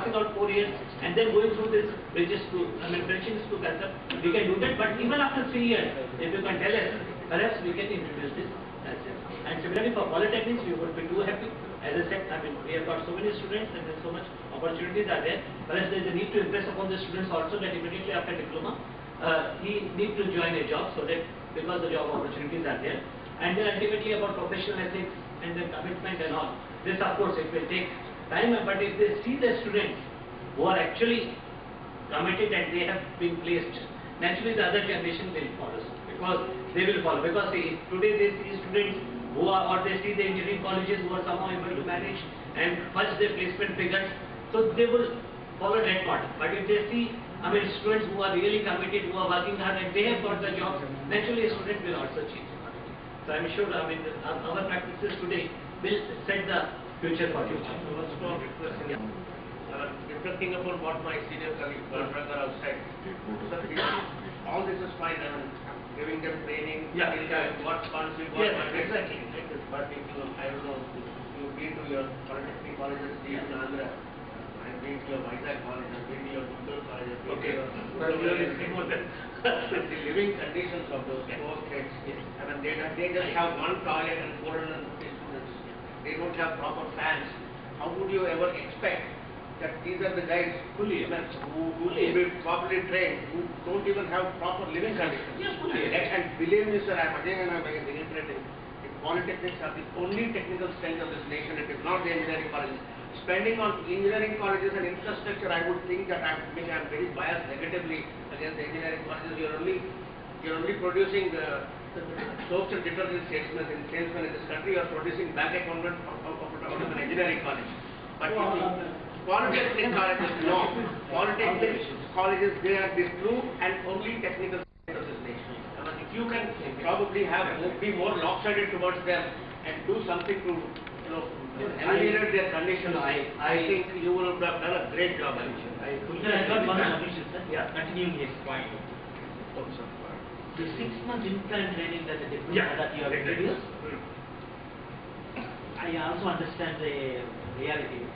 passing out 4 years and then going through this bridges to, bridging to concept, we can do that. But even after 3 years, if you can tell us, perhaps we can introduce this. That's it. And similarly for polytechnics, we would be too happy. As I said, we have got so many students and there's so much opportunities are there. Perhaps there is a need to impress upon the students also that immediately after diploma, he need to join a job so that because the job opportunities are there. And then ultimately about professional ethics and the commitment and all. This of course it will take time, but if they see the students who are actually committed and they have been placed, naturally the other generation will follow because they will follow. Because see, today they see students who are, or they see the engineering colleges who are somehow able to manage and fudge their placement figures, so they will follow that path. But if they see, students who are really committed, who are working hard and they have got the jobs, naturally a student will also change. So I'm sure, our practices today will set the future for future. Reflecting upon what my senior colleague Bhartrakar said, all this is fine. Giving them training, what concept, what exactly. But if you, I don't know, you've been to your polytechnic colleges in Andhra, I've been to your Vizag college, I've been to your Google college, the living conditions of those poor kids. They just have one toilet and 450 students. They don't have proper fans. How would you ever expect that these are the guys who will be properly trained, who don't even have proper living conditions? And believe me, sir, I'm reiterating, the polytechnics are the only technical strength of this nation. It is not the engineering colleges. Spending on engineering colleges and infrastructure, I would think that I'm very biased negatively against the engineering colleges. You're only producing soaps and detergent salesmen in this country. You're producing bank accountants out of an engineering college. But polytechnic colleges, no. Polytechnic colleges, they are the true and only technical strength of this nation. If you can probably be more lopsided towards them and do something to, alleviate their conditions, I think you will have done a great job. I got one submission, sir. Yeah. Continuing his point. The 6-month implant training that the diploma that you have introduced, I also understand the reality.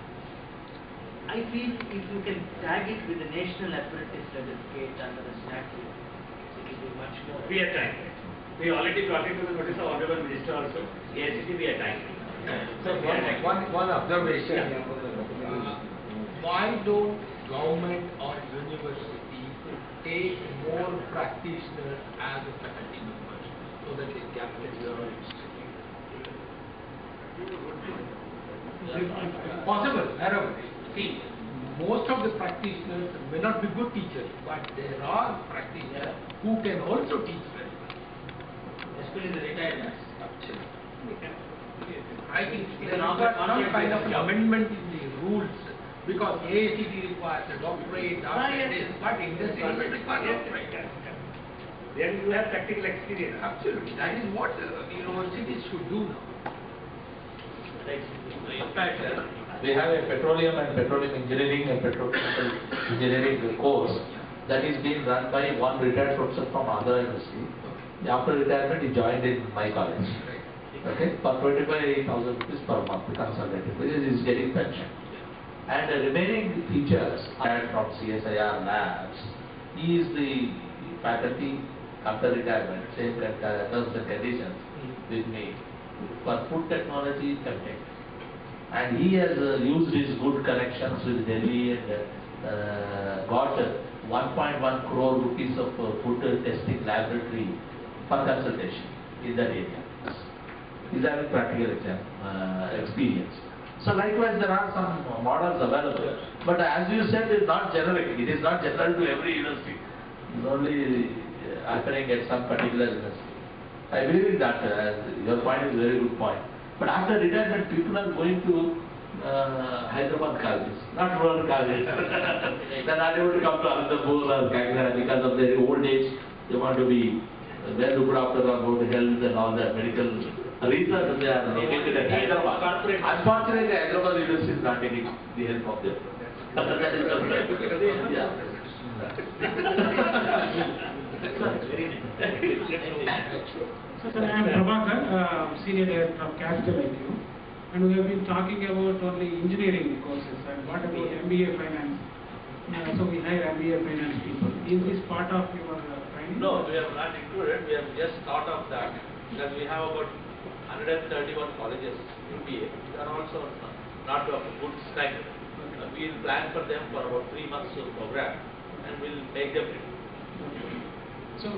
I feel if you can tag it with the National Apprentice Certificate under the statute, it will be much more. We are trying. We already brought it to the notice of Honorable Minister also. AICT, we are trying. So one observation. Why don't government or university take more practitioners as a faculty members so that they capture your institute? Possible, wherever. See, most of the practitioners may not be good teachers, but there are practitioners who can also teach very well. Especially the retired nurse. I think there is some kind of amendment in the rules because AICT requires a doctorate, but industry doesn't require doctorate. Then you have practical experience. Absolutely, that is what universities should do now. In fact, we have a petroleum and petroleum engineering and petrochemical engineering course that is being run by one retired professor from Andhra University. After retirement, he joined in my college. Okay, for 25,000 rupees per month, consultative, which is getting pension. And the remaining teachers are from CSIR labs. He is the faculty after retirement, same terms and conditions with me for food technology Caltech. And he has used his good connections with Delhi and got 1.1 crore rupees of food testing laboratory for consultation in that area. He's having practical experience. So likewise, there are some models available. But as you said, it's not generic. It is not general to every university. It's only happening at some particular university. I believe in that. Your point is a very good point. But after retirement, people are going to Hyderabad colleges, not rural colleges. They're not able to come to Anandapur or Kakinada because of their old age. They want to be well looked after about health and all that medical reasons. They are located at Hyderabad. Unfortunately, Hyderabad University is not taking the help of them. That is the So, I am Prabhakar, Senior Director of Capital IQ. And we have been talking about only engineering courses. And what about MBA finance? So we hire MBA finance people. Is this part of your training? No, we have not included. We have just thought of that because we have about 131 colleges MBA. They are also not of a good strength. We will plan for them for about 3 months program and we'll take them. So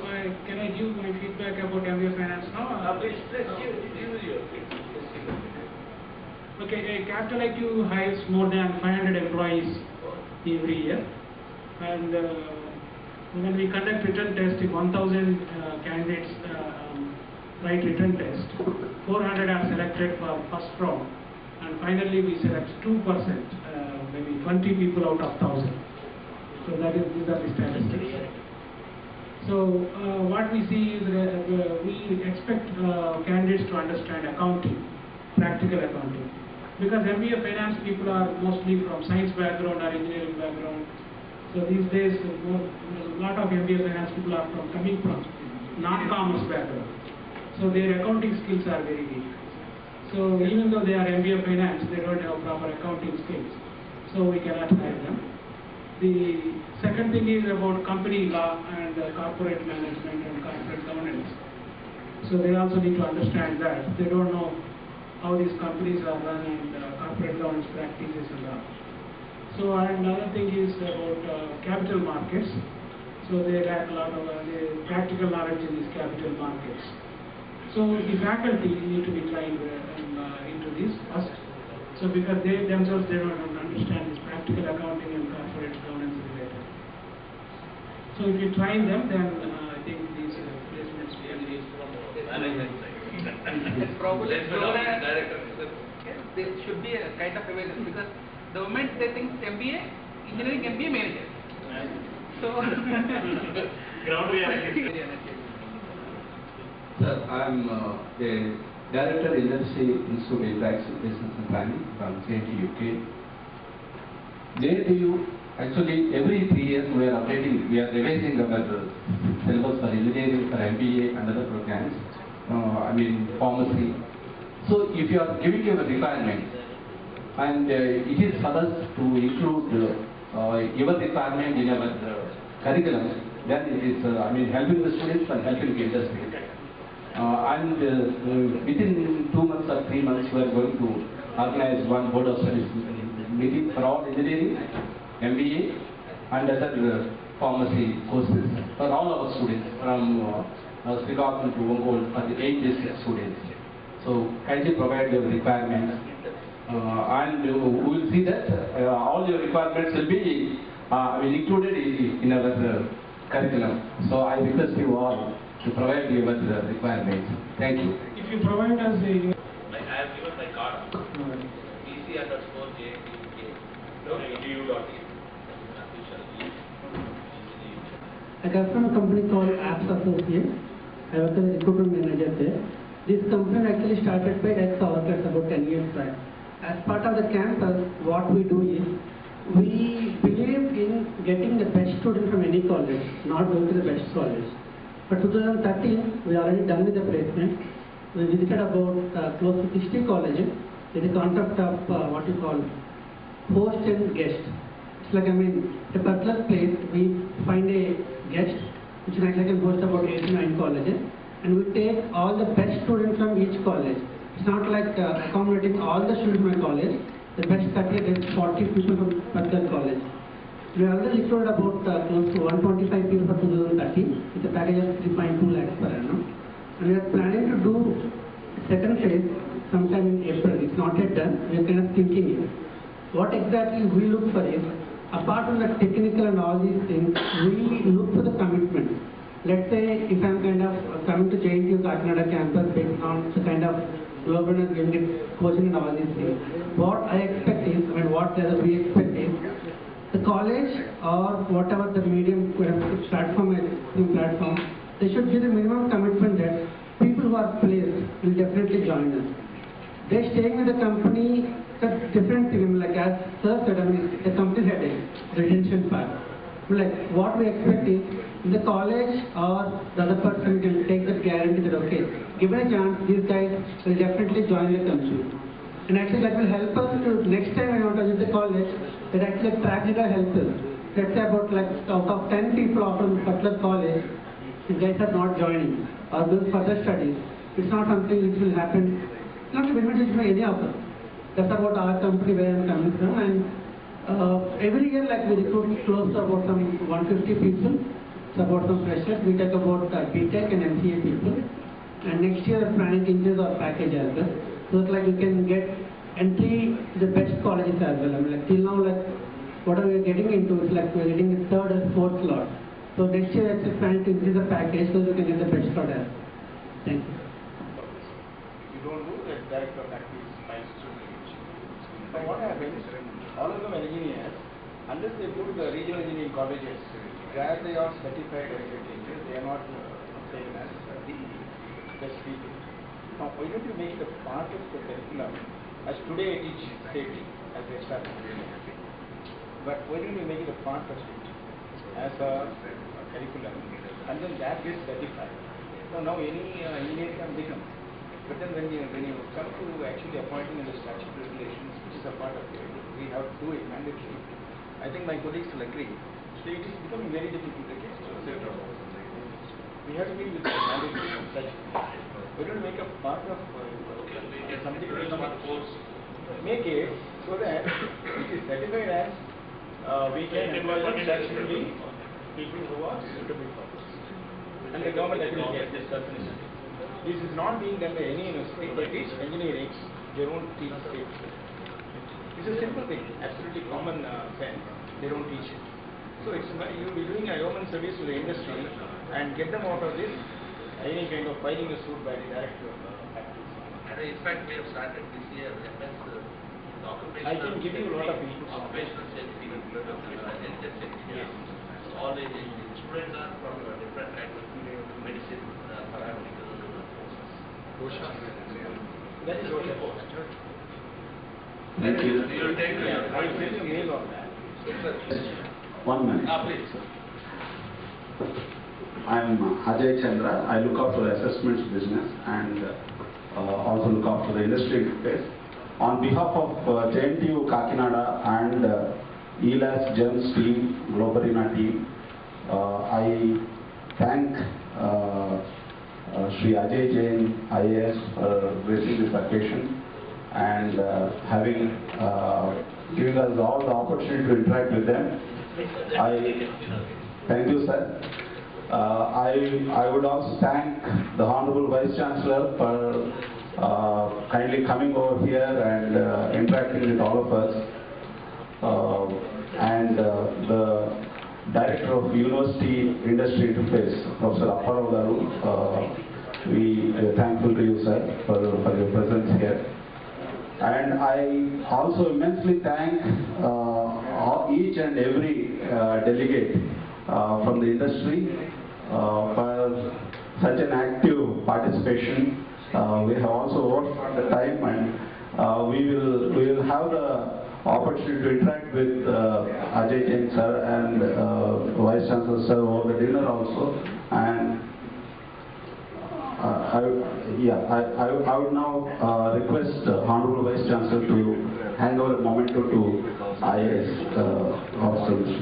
can I give my feedback about MBA finance now? Please give your feedback. Okay, Capital IQ hires more than 500 employees every year, and when we conduct written test, if 1,000 candidates write written test, 400 are selected for first round, and finally we select 2%, maybe 20 people out of 1,000. So these are the statistics. So what we see is we expect candidates to understand accounting, practical accounting. Because MBA finance people are mostly from science background or engineering background. So these days, a lot of MBA finance people are coming from non-commerce background. So their accounting skills are very weak. So even though they are MBA finance, they don't have proper accounting skills. So we cannot hire them. The second thing is about company law and corporate management and corporate governance. So they also need to understand that. They don't know how these companies are run and corporate governance practices and all. So another thing is about capital markets. So they lack a lot of practical knowledge in these capital markets. So the faculty need to be trained into this first. So because they themselves they don't understand this practical accounting and corporate governance related. So if you train them, then I think these placements will be Management side. Probably Director. there should be a kind of awareness because the moment they think MBA, engineering MBA manager. So Ground reality. Sir, I am the Director Industry Institute Interaction Business and Planning from CIT UK. There do you actually every 3 years we are updating, we are revising our syllabus for engineering, for MBA and other programs. Pharmacy. So if you are giving your requirements and it is for us to include your requirement in our curriculum, then it is helping the students and helping the industry. Within 2 months or 3 months we are going to organize one board of studies meeting for all engineering, MBA and other pharmacy courses for all our students from Srikakulam to Ongole for the 8 district students. So kindly provide your requirements and we will see that all your requirements will be included in our curriculum. So I request you all to provide your requirements. Thank you. If you provide us a Like I have given my card. bc_jpk.edu.in. I come from a company called Apps Associates. I was a recruitment manager there. This company actually started by ex-workers about 10 years back. As part of the campus, what we do is, we believe in getting the best student from any college, not going to the best college. For 2013, we already done with the placement. We visited about close to 60 colleges with the concept of what you call host and guest. It's like, a particular place, we find a guest, which can host about 8 to 9 colleges, and we take all the best students from each college. It's not like accommodating all the students from a college, the best 30 to 40 people from particular college. We already recruited about close to 125 people for 2013 with a package of 3.2 lakhs per annum. And we are planning to do second phase sometime in April. It's not yet done. We are kind of thinking it. What exactly we look for is, apart from the technical and all these things, we look for the commitment. Let's say if I'm kind of coming to JNTU Kakinada campus based on the kind of global and unit coaching and all these things, what I expect is, what we expect is, the college or whatever the medium platform is, they should give the minimum commitment that people who are placed will definitely join us. They're staying with the company, it's a different thing. Like as Sir said, the company had a retention part. Like what we expect is, the college or the other person can take that guarantee that okay, given a chance, these guys will definitely join the company. And actually that will help us to, next time when we want to visit the college, that actually track data helps us. Let's say about like out of 10 people from particular college, the guys are not joining or doing further studies. It's not something which will happen, not a benefit for any of us. That's about our company where I'm coming from. And every year like we recruit close to about some 150 people. It's about some freshers. We take about BTech and MCA people. And next year planning to increase our package as well. So that like you can get entry to the best colleges as well. I mean like till now like whatever we are getting into is like we are getting the third and fourth slot. So next year it's planning to increase the package so you can get the best slot as well. Thank you. You don't do the director of practice science students. But what happens, all of them are engineers, unless they go to the regional engineering colleges, where they are certified engineers, they are not taken as the best people. Now, why don't you make it a part of the curriculum? As today I teach safety as a extra curriculum. But why don't you make it a part of it as a curriculum, and then that gets certified? Now any engineer can become. But then when you come to actually appointing in the statutory regulations, which is a part of it, we have to do it mandatory. I think my colleagues will agree. So it is becoming very difficult against we have to be with the mandatory of such. We don't make a part of something make it so that it is certified as we can employ them statutorily people who are suitable for this. And the government agrees yes, this definition. This is not being done by any university. They teach engineering, they don't teach safety. It's a simple thing, absolutely common sense. They don't teach it. So it's you'll be doing a yeoman service to the industry and get them out of this any kind of filing a suit by the director of practice. And in fact, we have started this year MS I can give you a lot of input. Occupational safety, Yes. all the students are from different kinds of medicine, paramedical courses. That is what Thank you. You will take I will send you a mail on that. 1 minute. Please. I'm Ajay Chandra. I look after the assessments business and also look after the industry interface. On behalf of JNTU Kakinada and ELAS GEMS team, Globarina team, I thank Shri Ajay Jain IAS for gracing this occasion and having giving us all the opportunity to interact with them. Thank you, sir. I would also thank the Honorable Vice Chancellor for kindly coming over here and interacting with all of us. And the Director of University Industry Interface, Professor Apparao Garu, we are thankful to you, sir, for your presence here. And I also immensely thank each and every delegate from the industry for such an active participation. We have also worked for the time, and we will have the opportunity to interact with Ajay Jain sir and Vice Chancellor sir over the dinner also. And I would now request Honorable Vice Chancellor to hand over a memento to IAS officers.